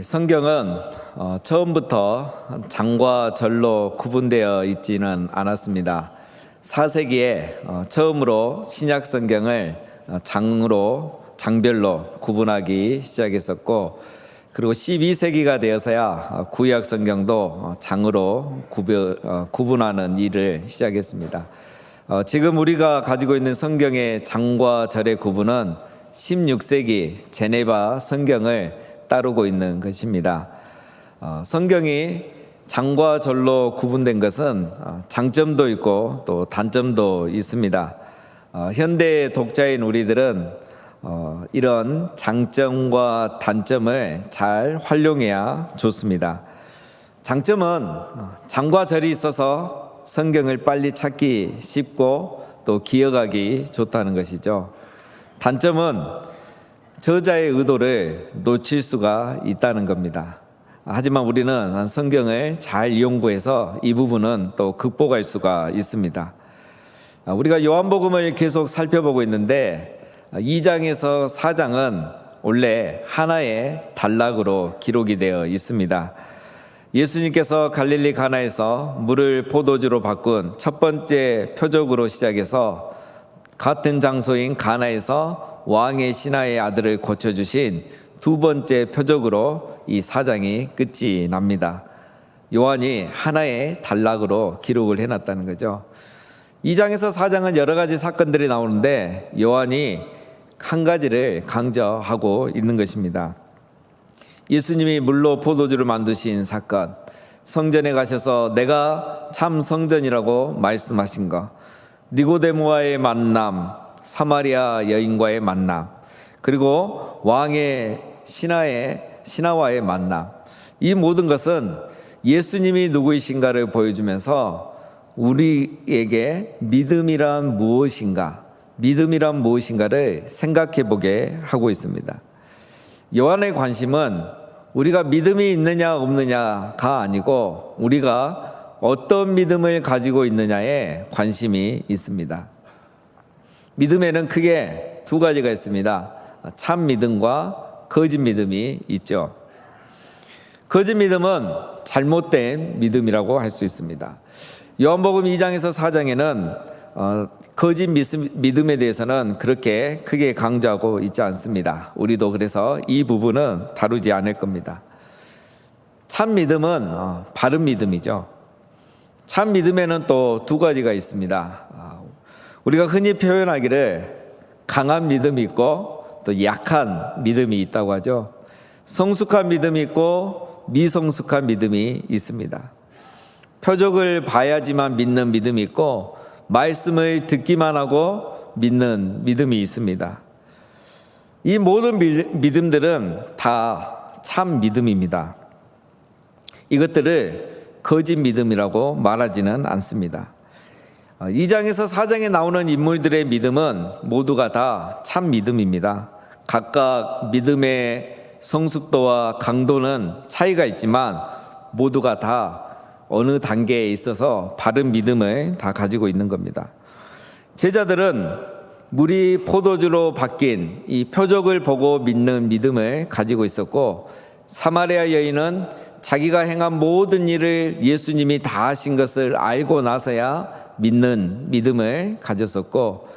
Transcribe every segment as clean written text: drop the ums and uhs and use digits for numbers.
성경은 처음부터 장과 절로 구분되어 있지는 않았습니다. 4세기에 처음으로 신약 성경을 장별로 구분하기 시작했었고, 그리고 12세기가 되어서야 구약 성경도 장으로 구분하는 일을 시작했습니다. 지금 우리가 가지고 있는 성경의 장과 절의 구분은 16세기 제네바 성경을 따르고 있는 것입니다. 성경이 장과 절로 구분된 것은 장점도 있고 또 단점도 있습니다. 현대 독자인 우리들은 이런 장점과 단점을 잘 활용해야 좋습니다. 장점은 장과 절이 있어서 성경을 빨리 찾기 쉽고 또 기억하기 좋다는 것이죠. 단점은 저자의 의도를 놓칠 수가 있다는 겁니다. 하지만 우리는 성경을 잘 연구해서 이 부분은 또 극복할 수가 있습니다. 우리가 요한복음을 계속 살펴보고 있는데 2장에서 4장은 원래 하나의 단락으로 기록이 되어 있습니다. 예수님께서 갈릴리 가나에서 물을 포도주로 바꾼 첫 번째 표적으로 시작해서 같은 장소인 가나에서 왕의 신하의 아들을 고쳐주신 두 번째 표적으로 이 4장이 끝이 납니다. 요한이 하나의 단락으로 기록을 해놨다는 거죠. 2장에서 4장은 여러 가지 사건들이 나오는데 요한이 한 가지를 강조하고 있는 것입니다. 예수님이 물로 포도주를 만드신 사건, 성전에 가셔서 내가 참 성전이라고 말씀하신 것, 니고데모와의 만남, 사마리아 여인과의 만남, 그리고 왕의 신하와의 만남, 이 모든 것은 예수님이 누구이신가를 보여주면서 우리에게 믿음이란 무엇인가를 생각해 보게 하고 있습니다. 요한의 관심은 우리가 믿음이 있느냐 없느냐가 아니고 우리가 어떤 믿음을 가지고 있느냐에 관심이 있습니다. 믿음에는 크게 두 가지가 있습니다. 참 믿음과 거짓 믿음이 있죠. 거짓 믿음은 잘못된 믿음이라고 할 수 있습니다. 요한복음 2장에서 4장에는 거짓 믿음에 대해서는 그렇게 크게 강조하고 있지 않습니다. 우리도 그래서 이 부분은 다루지 않을 겁니다. 참 믿음은 바른 믿음이죠. 참 믿음에는 또 두 가지가 있습니다. 우리가 흔히 표현하기를 강한 믿음이 있고 또 약한 믿음이 있다고 하죠. 성숙한 믿음이 있고 미성숙한 믿음이 있습니다. 표적을 봐야지만 믿는 믿음이 있고 말씀을 듣기만 하고 믿는 믿음이 있습니다. 이 모든 믿음들은 다 참 믿음입니다. 이것들을 거짓 믿음이라고 말하지는 않습니다. 2장에서 4장에 나오는 인물들의 믿음은 모두가 다 참 믿음입니다. 각각 믿음의 성숙도와 강도는 차이가 있지만 모두가 다 어느 단계에 있어서 바른 믿음을 다 가지고 있는 겁니다. 제자들은 물이 포도주로 바뀐 이 표적을 보고 믿는 믿음을 가지고 있었고, 사마리아 여인은 자기가 행한 모든 일을 예수님이 다 하신 것을 알고 나서야 믿는 믿음을 가졌었고,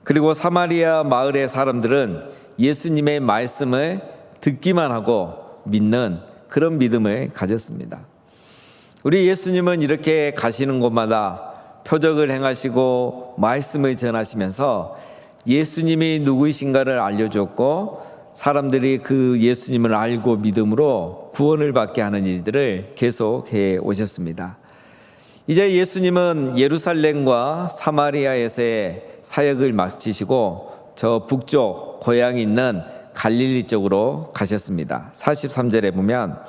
그리고 사마리아 마을의 사람들은 예수님의 말씀을 듣기만 하고 믿는 그런 믿음을 가졌습니다. 우리 예수님은 이렇게 가시는 곳마다 표적을 행하시고 말씀을 전하시면서 예수님이 누구이신가를 알려줬고, 사람들이 그 예수님을 알고 믿음으로 구원을 받게 하는 일들을 계속해 오셨습니다. 이제 예수님은 예루살렘과 사마리아에서의 사역을 마치시고 저 북쪽 고향이 있는 갈릴리 쪽으로 가셨습니다. 43절에 보면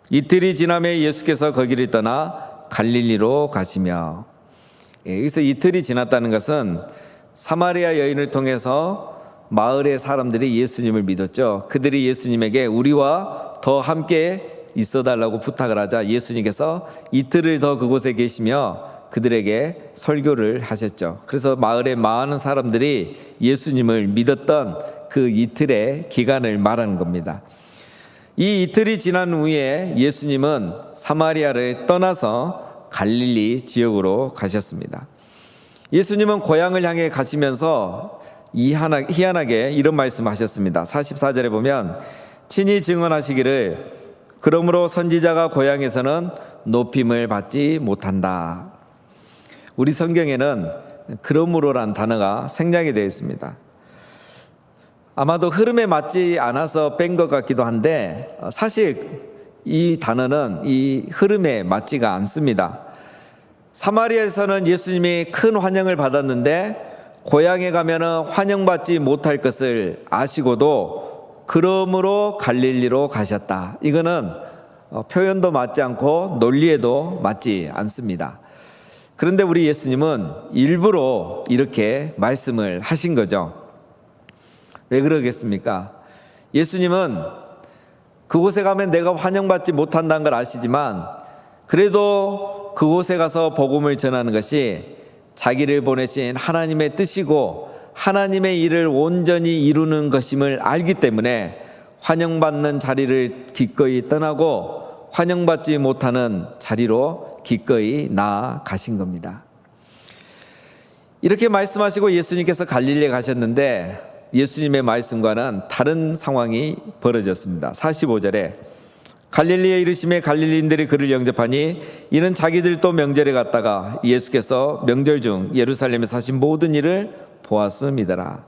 이틀이 지나매 예수께서 거기를 떠나 갈릴리로 가시며, 여기서 이틀이 지났다는 것은 사마리아 여인을 통해서 마을의 사람들이 예수님을 믿었죠. 그들이 예수님에게 우리와 더 함께 있어달라고 부탁을 하자 예수님께서 이틀을 더 그곳에 계시며 그들에게 설교를 하셨죠. 그래서 마을의 많은 사람들이 예수님을 믿었던 그 이틀의 기간을 말하는 겁니다. 이 이틀이 지난 후에 예수님은 사마리아를 떠나서 갈릴리 지역으로 가셨습니다. 예수님은 고향을 향해 가시면서 희한하게 이런 말씀하셨습니다. 44절에 보면 친히 증언하시기를 그러므로 선지자가 고향에서는 높임을 받지 못한다. 우리 성경에는 그러므로란 단어가 생략이 되어 있습니다. 아마도 흐름에 맞지 않아서 뺀 것 같기도 한데 사실 이 단어는 이 흐름에 맞지가 않습니다. 사마리아에서는 예수님이 큰 환영을 받았는데 고향에 가면은 환영받지 못할 것을 아시고도 그러므로 갈릴리로 가셨다. 이거는 표현도 맞지 않고 논리에도 맞지 않습니다. 그런데 우리 예수님은 일부러 이렇게 말씀을 하신 거죠. 왜 그러겠습니까? 예수님은 그곳에 가면 내가 환영받지 못한다는 걸 아시지만 그래도 그곳에 가서 복음을 전하는 것이 자기를 보내신 하나님의 뜻이고 하나님의 일을 온전히 이루는 것임을 알기 때문에 환영받는 자리를 기꺼이 떠나고 환영받지 못하는 자리로 기꺼이 나아가신 겁니다. 이렇게 말씀하시고 예수님께서 갈릴리에 가셨는데 예수님의 말씀과는 다른 상황이 벌어졌습니다. 45절에 갈릴리에 이르심에 갈릴리인들이 그를 영접하니 이는 자기들도 명절에 갔다가 예수께서 명절 중 예루살렘에 사신 모든 일을 보았음이더라.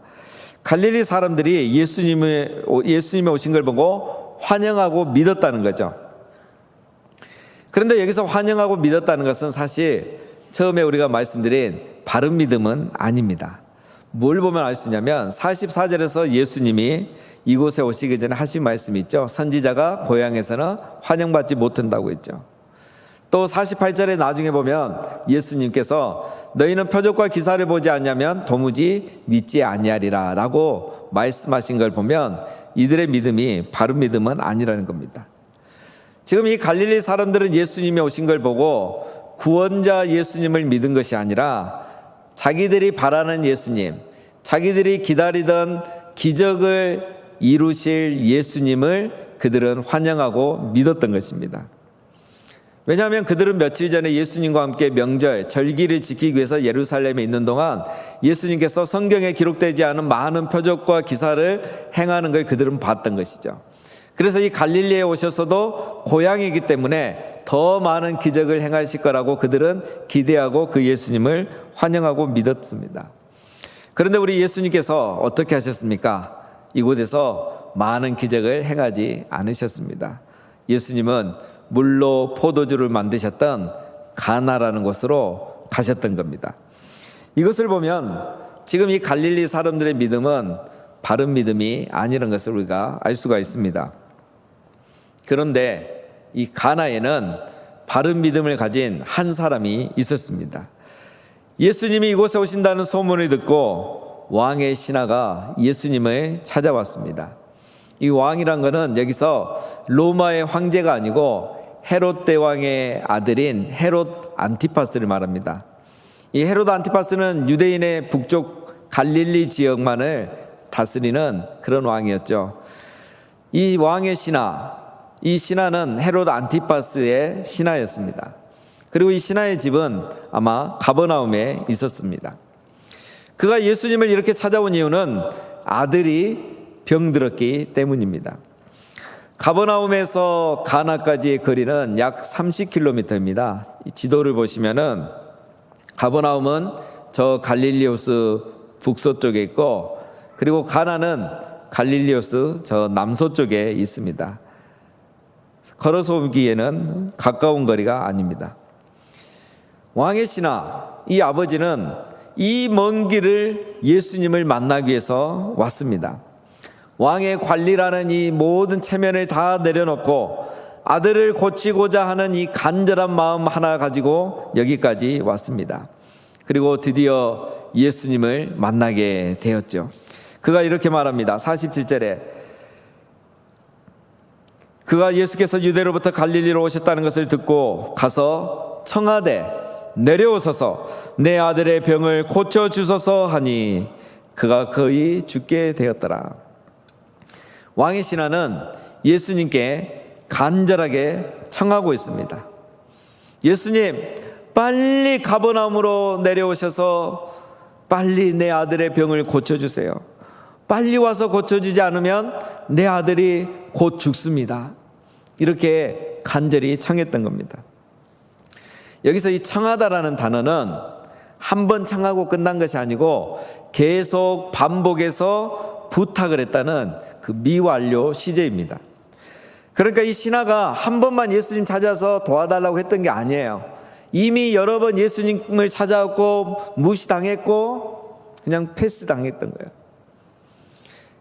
갈릴리 사람들이 예수님이 오신 걸 보고 환영하고 믿었다는 거죠. 그런데 여기서 환영하고 믿었다는 것은 사실 처음에 우리가 말씀드린 바른 믿음은 아닙니다. 뭘 보면 알 수 있냐면 44절에서 예수님이 이곳에 오시기 전에 하신 말씀이 있죠. 선지자가 고향에서는 환영받지 못한다고 했죠. 또 48절에 나중에 보면 예수님께서 너희는 표적과 기사를 보지 않냐면 도무지 믿지 아니하리라 라고 말씀하신 걸 보면 이들의 믿음이 바른 믿음은 아니라는 겁니다. 지금 이 갈릴리 사람들은 예수님이 오신 걸 보고 구원자 예수님을 믿은 것이 아니라 자기들이 바라는 예수님, 자기들이 기다리던 기적을 이루실 예수님을 그들은 환영하고 믿었던 것입니다. 왜냐하면 그들은 며칠 전에 예수님과 함께 명절, 절기를 지키기 위해서 예루살렘에 있는 동안 예수님께서 성경에 기록되지 않은 많은 표적과 기사를 행하는 걸 그들은 봤던 것이죠. 그래서 이 갈릴리에 오셔서도 고향이기 때문에 더 많은 기적을 행하실 거라고 그들은 기대하고 그 예수님을 환영하고 믿었습니다. 그런데 우리 예수님께서 어떻게 하셨습니까? 이곳에서 많은 기적을 행하지 않으셨습니다. 예수님은 물로 포도주를 만드셨던 가나라는 곳으로 가셨던 겁니다. 이것을 보면 지금 이 갈릴리 사람들의 믿음은 바른 믿음이 아니라는 것을 우리가 알 수가 있습니다. 그런데 이 가나에는 바른 믿음을 가진 한 사람이 있었습니다. 예수님이 이곳에 오신다는 소문을 듣고 왕의 신하가 예수님을 찾아왔습니다. 이 왕이란 것은 여기서 로마의 황제가 아니고 헤롯 대왕의 아들인 헤롯 안티파스를 말합니다. 이 헤롯 안티파스는 유대인의 북쪽 갈릴리 지역만을 다스리는 그런 왕이었죠. 이 왕의 신하, 이 신하는 헤롯 안티파스의 신하였습니다. 그리고 이 신하의 집은 아마 가버나움에 있었습니다. 그가 예수님을 이렇게 찾아온 이유는 아들이 병들었기 때문입니다. 가버나움에서 가나까지의 거리는 약 30km입니다. 지도를 보시면은 가버나움은 저 갈릴리오스 북서쪽에 있고 그리고 가나는 갈릴리오스 저 남서쪽에 있습니다. 걸어서 오기에는 가까운 거리가 아닙니다. 왕의 신하, 이 아버지는 이 먼 길을 예수님을 만나기 위해서 왔습니다. 왕의 관리라는 이 모든 체면을 다 내려놓고 아들을 고치고자 하는 이 간절한 마음 하나 가지고 여기까지 왔습니다. 그리고 드디어 예수님을 만나게 되었죠. 그가 이렇게 말합니다. 47절에 그가 예수께서 유대로부터 갈릴리로 오셨다는 것을 듣고 가서 청하되 내려오소서 내 아들의 병을 고쳐주소서 하니 그가 거의 죽게 되었더라. 왕의 신하는 예수님께 간절하게 청하고 있습니다. 예수님, 빨리 가버나움으로 내려오셔서 빨리 내 아들의 병을 고쳐주세요. 빨리 와서 고쳐주지 않으면 내 아들이 곧 죽습니다. 이렇게 간절히 청했던 겁니다. 여기서 이 청하다라는 단어는 한 번 청하고 끝난 것이 아니고 계속 반복해서 부탁을 했다는 그 미완료 시제입니다. 그러니까 이 신하가 한 번만 예수님 찾아서 도와달라고 했던 게 아니에요. 이미 여러 번 예수님을 찾아왔고 무시당했고 그냥 패스당했던 거예요.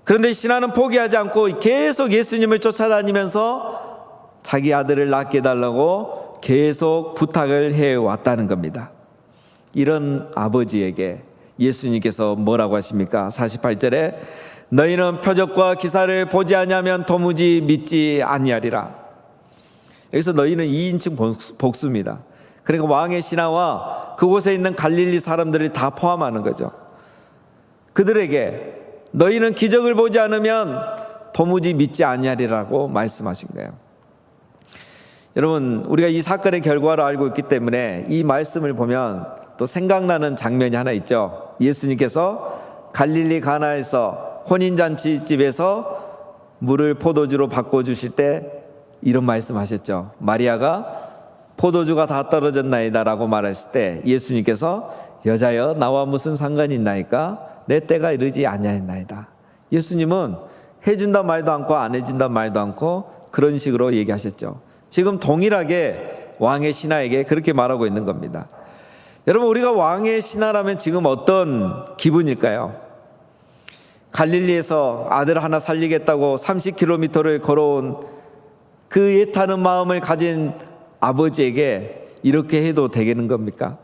그런데 신하는 포기하지 않고 계속 예수님을 쫓아다니면서 자기 아들을 낳게 해달라고 계속 부탁을 해왔다는 겁니다. 이런 아버지에게 예수님께서 뭐라고 하십니까? 48절에 너희는 표적과 기사를 보지 아니하면 도무지 믿지 아니하리라. 여기서 너희는 2인칭 복수입니다. 그러니까 왕의 신하와 그곳에 있는 갈릴리 사람들을 다 포함하는 거죠. 그들에게 너희는 기적을 보지 않으면 도무지 믿지 아니하리라고 말씀하신 거예요. 여러분, 우리가 이 사건의 결과를 알고 있기 때문에 이 말씀을 보면 또 생각나는 장면이 하나 있죠. 예수님께서 갈릴리 가나에서 혼인잔치집에서 물을 포도주로 바꿔주실 때 이런 말씀하셨죠. 마리아가 포도주가 다 떨어졌나이다 라고 말했을 때 예수님께서 여자여 나와 무슨 상관이 있나이까 내 때가 이르지 아니하였나이다. 예수님은 해준다 말도 않고 안 해준다 말도 않고 그런 식으로 얘기하셨죠. 지금 동일하게 왕의 신하에게 그렇게 말하고 있는 겁니다. 여러분, 우리가 왕의 신하라면 지금 어떤 기분일까요? 갈릴리에서 아들 하나 살리겠다고 30km를 걸어온 그 애타는 마음을 가진 아버지에게 이렇게 해도 되겠는 겁니까?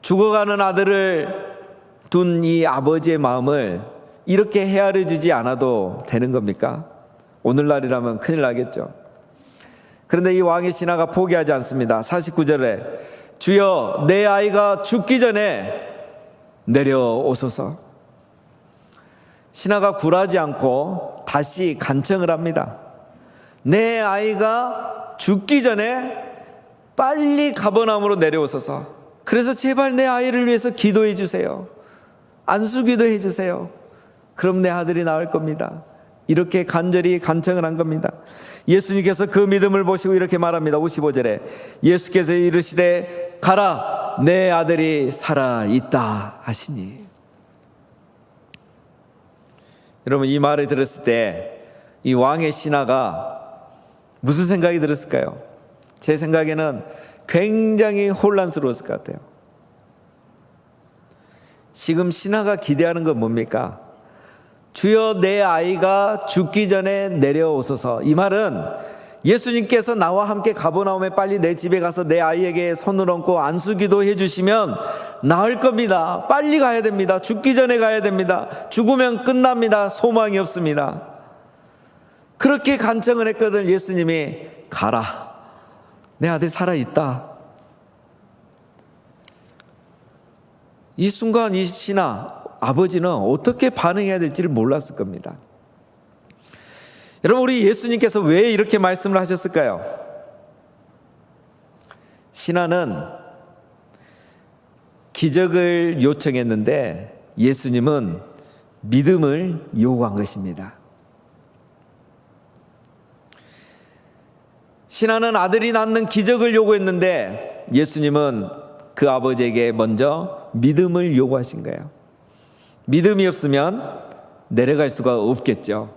죽어가는 아들을 둔 이 아버지의 마음을 이렇게 헤아려 주지 않아도 되는 겁니까? 오늘날이라면 큰일 나겠죠. 그런데 이 왕의 신하가 포기하지 않습니다. 49절에 주여 내 아이가 죽기 전에 내려오소서. 신하가 굴하지 않고 다시 간청을 합니다. 내 아이가 죽기 전에 빨리 가버나움으로 내려오소서. 그래서 제발 내 아이를 위해서 기도해 주세요. 안수기도 해 주세요. 그럼 내 아들이 나을 겁니다. 이렇게 간절히 간청을 한 겁니다. 예수님께서 그 믿음을 보시고 이렇게 말합니다. 55절에 예수께서 이르시되 가라 내 아들이 살아있다 하시니. 여러분, 이 말을 들었을 때 이 왕의 신하가 무슨 생각이 들었을까요? 제 생각에는 굉장히 혼란스러웠을 것 같아요. 지금 신하가 기대하는 건 뭡니까? 주여 내 아이가 죽기 전에 내려오소서. 이 말은 예수님께서 나와 함께 가버나움에 빨리 내 집에 가서 내 아이에게 손을 얹고 안수기도 해주시면 나을 겁니다. 빨리 가야 됩니다. 죽기 전에 가야 됩니다. 죽으면 끝납니다. 소망이 없습니다. 그렇게 간청을 했거든. 예수님이 가라 내 아들 살아있다. 이 순간 이 신하 아버지는 어떻게 반응해야 될지를 몰랐을 겁니다. 여러분, 우리 예수님께서 왜 이렇게 말씀을 하셨을까요? 신하는 기적을 요청했는데 예수님은 믿음을 요구한 것입니다. 신하는 아들이 낳는 기적을 요구했는데 예수님은 그 아버지에게 먼저 믿음을 요구하신 거예요. 믿음이 없으면 내려갈 수가 없겠죠.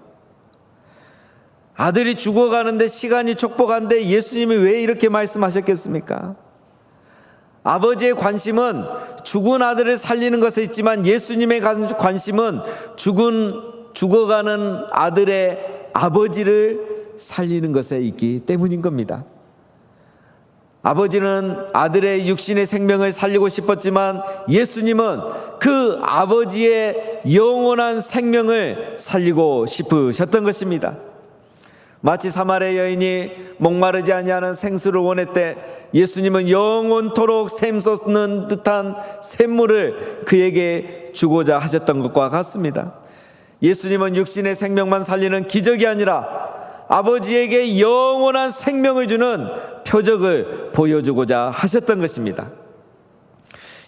아들이 죽어가는데 시간이 촉박한데 예수님이 왜 이렇게 말씀하셨겠습니까? 아버지의 관심은 죽은 아들을 살리는 것에 있지만 예수님의 관심은 죽어가는 아들의 아버지를 살리는 것에 있기 때문인 겁니다. 아버지는 아들의 육신의 생명을 살리고 싶었지만 예수님은 그 아버지의 영원한 생명을 살리고 싶으셨던 것입니다. 마치 사마리아 여인이 목마르지 아니하는 생수를 원했대 예수님은 영원토록 샘솟는 듯한 샘물을 그에게 주고자 하셨던 것과 같습니다. 예수님은 육신의 생명만 살리는 기적이 아니라 아버지에게 영원한 생명을 주는 표적을 보여주고자 하셨던 것입니다.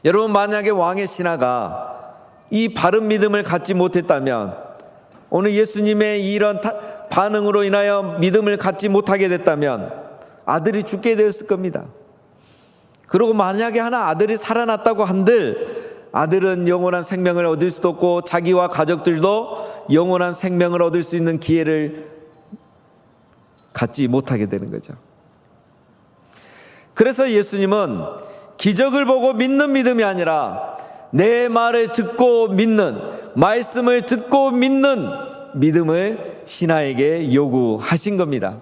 여러분, 만약에 왕의 신하가 이 바른 믿음을 갖지 못했다면, 오늘 예수님의 이런 반응으로 인하여 믿음을 갖지 못하게 됐다면 아들이 죽게 되었을 겁니다. 그리고 만약에 하나 아들이 살아났다고 한들 아들은 영원한 생명을 얻을 수도 없고 자기와 가족들도 영원한 생명을 얻을 수 있는 기회를 갖지 못하게 되는 거죠. 그래서 예수님은 기적을 보고 믿는 믿음이 아니라 내 말을 듣고 믿는, 말씀을 듣고 믿는 믿음을 신하에게 요구하신 겁니다.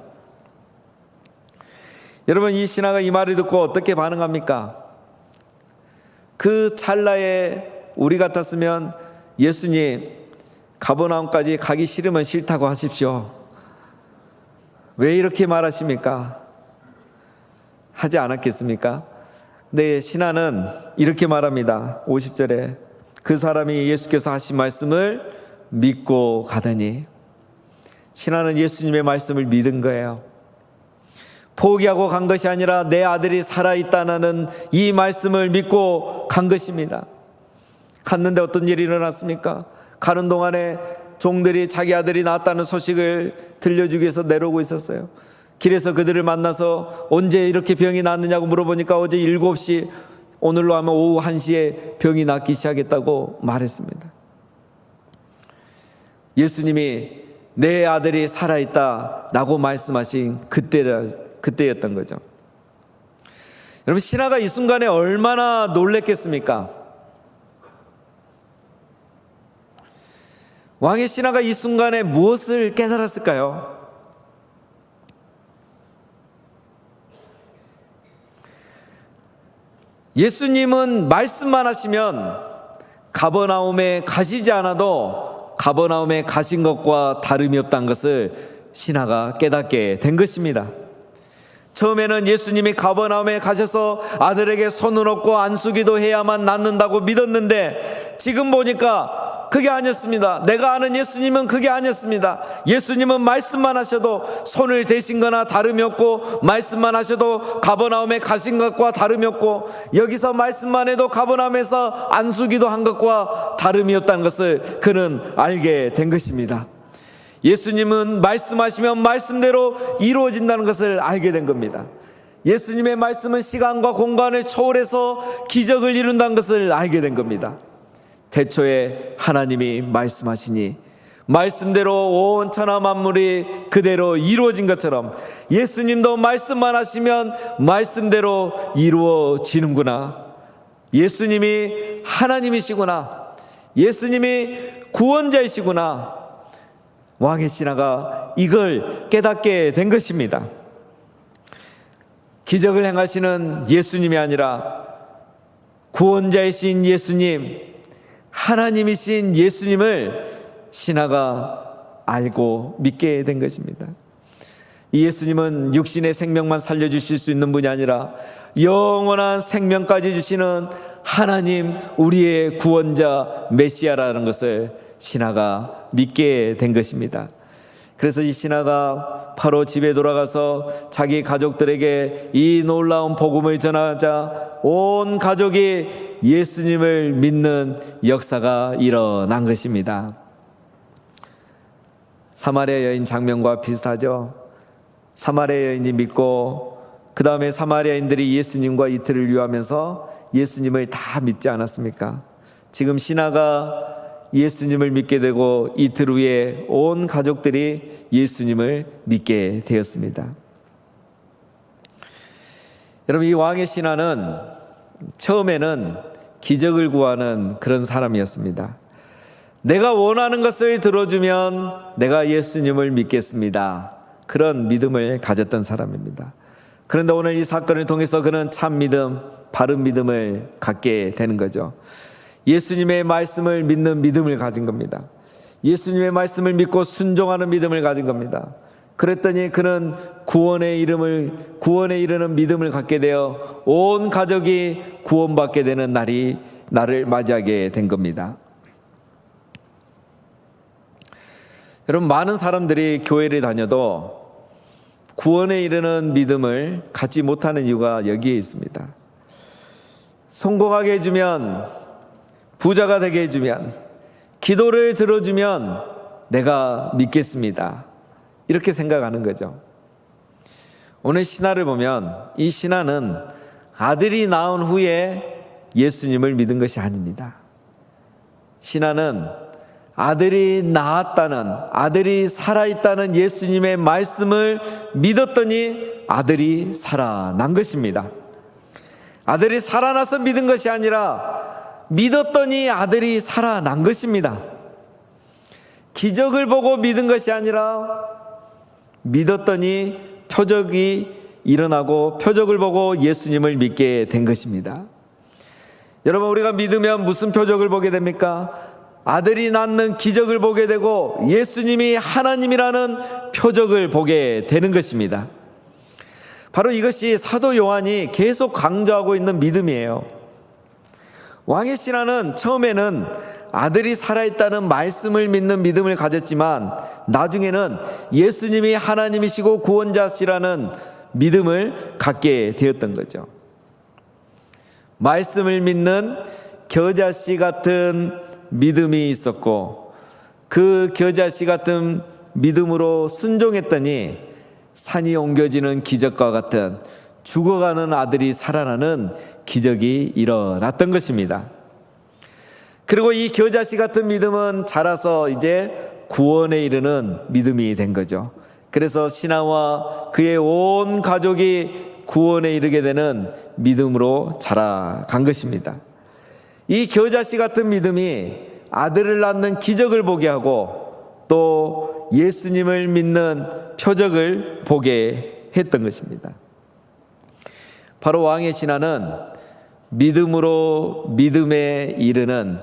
여러분, 이 신하가 이 말을 듣고 어떻게 반응합니까? 그 찰나에 우리 같았으면 예수님, 가버나움까지 가기 싫으면 싫다고 하십시오. 왜 이렇게 말하십니까? 하지 않았겠습니까? 근데 신하는 이렇게 말합니다. 50절에 그 사람이 예수께서 하신 말씀을 믿고 가더니, 신하는 예수님의 말씀을 믿은 거예요. 포기하고 간 것이 아니라 내 아들이 살아있다는 이 말씀을 믿고 간 것입니다. 갔는데 어떤 일이 일어났습니까? 가는 동안에 종들이 자기 아들이 낳았다는 소식을 들려주기 위해서 내려오고 있었어요. 길에서 그들을 만나서 언제 이렇게 병이 낫느냐고 물어보니까 어제 7시, 오늘로 하면 오후 1시에 병이 낫기 시작했다고 말했습니다. 예수님이 내 아들이 살아있다라고 말씀하신 그때였던 거죠. 여러분, 신하가 이 순간에 얼마나 놀랬겠습니까? 왕의 신하가 이 순간에 무엇을 깨달았을까요? 예수님은 말씀만 하시면 가버나움에 가시지 않아도 가버나움에 가신 것과 다름이 없다는 것을 신하가 깨닫게 된 것입니다. 처음에는 예수님이 가버나움에 가셔서 아들에게 손을 얹고 안수기도 해야만 낫는다고 믿었는데 지금 보니까 그게 아니었습니다. 내가 아는 예수님은 그게 아니었습니다. 예수님은 말씀만 하셔도 손을 대신 거나 다름이 없고, 말씀만 하셔도 가버나움에 가신 것과 다름이 없고, 여기서 말씀만 해도 가버나움에서 안수기도 한 것과 다름이 없다는 것을 그는 알게 된 것입니다. 예수님은 말씀하시면 말씀대로 이루어진다는 것을 알게 된 겁니다. 예수님의 말씀은 시간과 공간을 초월해서 기적을 이룬다는 것을 알게 된 겁니다. 태초에 하나님이 말씀하시니 말씀대로 온 천하 만물이 그대로 이루어진 것처럼 예수님도 말씀만 하시면 말씀대로 이루어지는구나. 예수님이 하나님이시구나. 예수님이 구원자이시구나. 왕의 신하가 이걸 깨닫게 된 것입니다. 기적을 행하시는 예수님이 아니라 구원자이신 예수님, 하나님이신 예수님을 신하가 알고 믿게 된 것입니다. 이 예수님은 육신의 생명만 살려주실 수 있는 분이 아니라 영원한 생명까지 주시는 하나님, 우리의 구원자 메시아라는 것을 신하가 믿게 된 것입니다. 그래서 이 신하가 바로 집에 돌아가서 자기 가족들에게 이 놀라운 복음을 전하자 온 가족이 예수님을 믿는 역사가 일어난 것입니다. 사마리아 여인 장면과 비슷하죠. 사마리아 여인이 믿고 그 다음에 사마리아인들이 예수님과 이틀을 유하면서 예수님을 다 믿지 않았습니까? 지금 신하가 예수님을 믿게 되고 이틀 후에 온 가족들이 예수님을 믿게 되었습니다. 여러분, 이 왕의 신하는 처음에는 기적을 구하는 그런 사람이었습니다. 내가 원하는 것을 들어주면 내가 예수님을 믿겠습니다. 그런 믿음을 가졌던 사람입니다. 그런데 오늘 이 사건을 통해서 그는 참 믿음, 바른 믿음을 갖게 되는 거죠. 예수님의 말씀을 믿는 믿음을 가진 겁니다. 예수님의 말씀을 믿고 순종하는 믿음을 가진 겁니다. 그랬더니 그는 구원에 이르는 믿음을 갖게 되어 온 가족이 구원받게 되는 나를 맞이하게 된 겁니다. 여러분, 많은 사람들이 교회를 다녀도 구원에 이르는 믿음을 갖지 못하는 이유가 여기에 있습니다. 성공하게 해주면, 부자가 되게 해주면, 기도를 들어주면 내가 믿겠습니다, 이렇게 생각하는 거죠. 오늘 신화를 보면 이 신화는 아들이 낳은 후에 예수님을 믿은 것이 아닙니다. 신화는 아들이 낳았다는, 아들이 살아있다는 예수님의 말씀을 믿었더니 아들이 살아난 것입니다. 아들이 살아나서 믿은 것이 아니라 믿었더니 아들이 살아난 것입니다. 기적을 보고 믿은 것이 아니라 믿었더니 표적이 일어나고 표적을 보고 예수님을 믿게 된 것입니다. 여러분, 우리가 믿으면 무슨 표적을 보게 됩니까? 아들이 낳는 기적을 보게 되고 예수님이 하나님이라는 표적을 보게 되는 것입니다. 바로 이것이 사도 요한이 계속 강조하고 있는 믿음이에요. 왕의 신하는 처음에는 아들이 살아있다는 말씀을 믿는 믿음을 가졌지만 나중에는 예수님이 하나님이시고 구원자시라는 믿음을 갖게 되었던 거죠. 말씀을 믿는 겨자씨 같은 믿음이 있었고, 그 겨자씨 같은 믿음으로 순종했더니 산이 옮겨지는 기적과 같은 죽어가는 아들이 살아나는 기적이 일어났던 것입니다. 그리고 이 겨자씨 같은 믿음은 자라서 이제 구원에 이르는 믿음이 된 거죠. 그래서 신하와 그의 온 가족이 구원에 이르게 되는 믿음으로 자라간 것입니다. 이 겨자씨 같은 믿음이 아들을 낳는 기적을 보게 하고 또 예수님을 믿는 표적을 보게 했던 것입니다. 바로 왕의 신하는 믿음으로 믿음에 이르는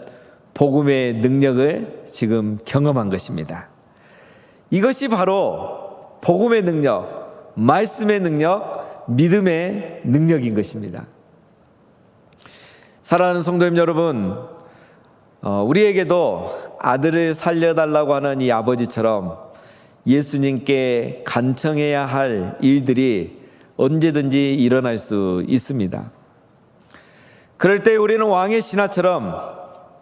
복음의 능력을 지금 경험한 것입니다. 이것이 바로 복음의 능력, 말씀의 능력, 믿음의 능력인 것입니다. 사랑하는 성도님 여러분, 우리에게도 아들을 살려달라고 하는 이 아버지처럼 예수님께 간청해야 할 일들이 언제든지 일어날 수 있습니다. 그럴 때 우리는 왕의 신하처럼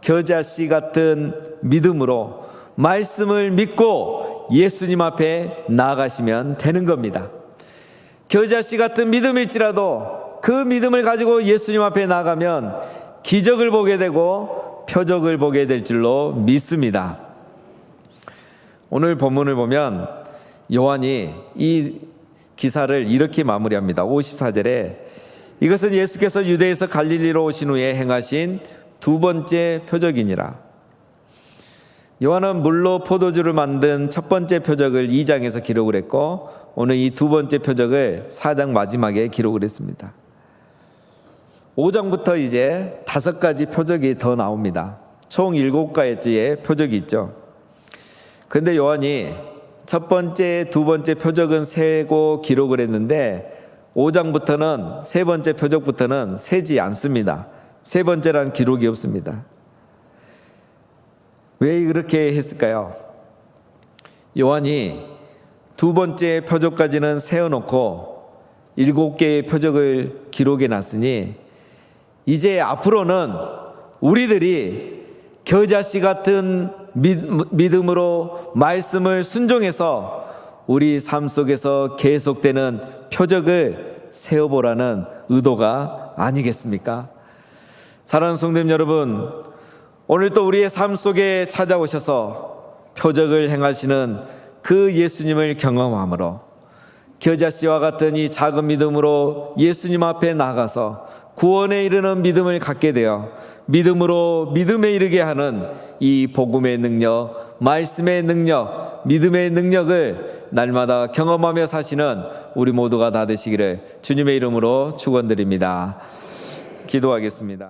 겨자씨 같은 믿음으로 말씀을 믿고 예수님 앞에 나아가시면 되는 겁니다. 겨자씨 같은 믿음일지라도 그 믿음을 가지고 예수님 앞에 나가면 기적을 보게 되고 표적을 보게 될 줄로 믿습니다. 오늘 본문을 보면 요한이 이 기사를 이렇게 마무리합니다. 54절에 이것은 예수께서 유대에서 갈릴리로 오신 후에 행하신 두 번째 표적이니라. 요한은 물로 포도주를 만든 첫 번째 표적을 2장에서 기록을 했고 오늘 이 두 번째 표적을 4장 마지막에 기록을 했습니다. 5장부터 이제 5가지 표적이 더 나옵니다. 총 7가지의 표적이 있죠. 그런데 요한이 첫 번째, 두 번째 표적은 세고 기록을 했는데 5장부터는 세 번째 표적부터는 세지 않습니다. 세 번째란 기록이 없습니다. 왜 그렇게 했을까요? 요한이 두 번째 표적까지는 세워놓고 7개의 표적을 기록해 놨으니 이제 앞으로는 우리들이 겨자씨 같은 믿음으로 말씀을 순종해서 우리 삶 속에서 계속되는 표적을 세워보라는 의도가 아니겠습니까? 사랑하는 성도님 여러분, 오늘 또 우리의 삶 속에 찾아오셔서 표적을 행하시는 그 예수님을 경험함으로 겨자씨와 같은 이 작은 믿음으로 예수님 앞에 나가서 구원에 이르는 믿음을 갖게 되어 믿음으로 믿음에 이르게 하는 이 복음의 능력, 말씀의 능력, 믿음의 능력을 날마다 경험하며 사시는 우리 모두가 다 되시기를 주님의 이름으로 축원드립니다. 기도하겠습니다.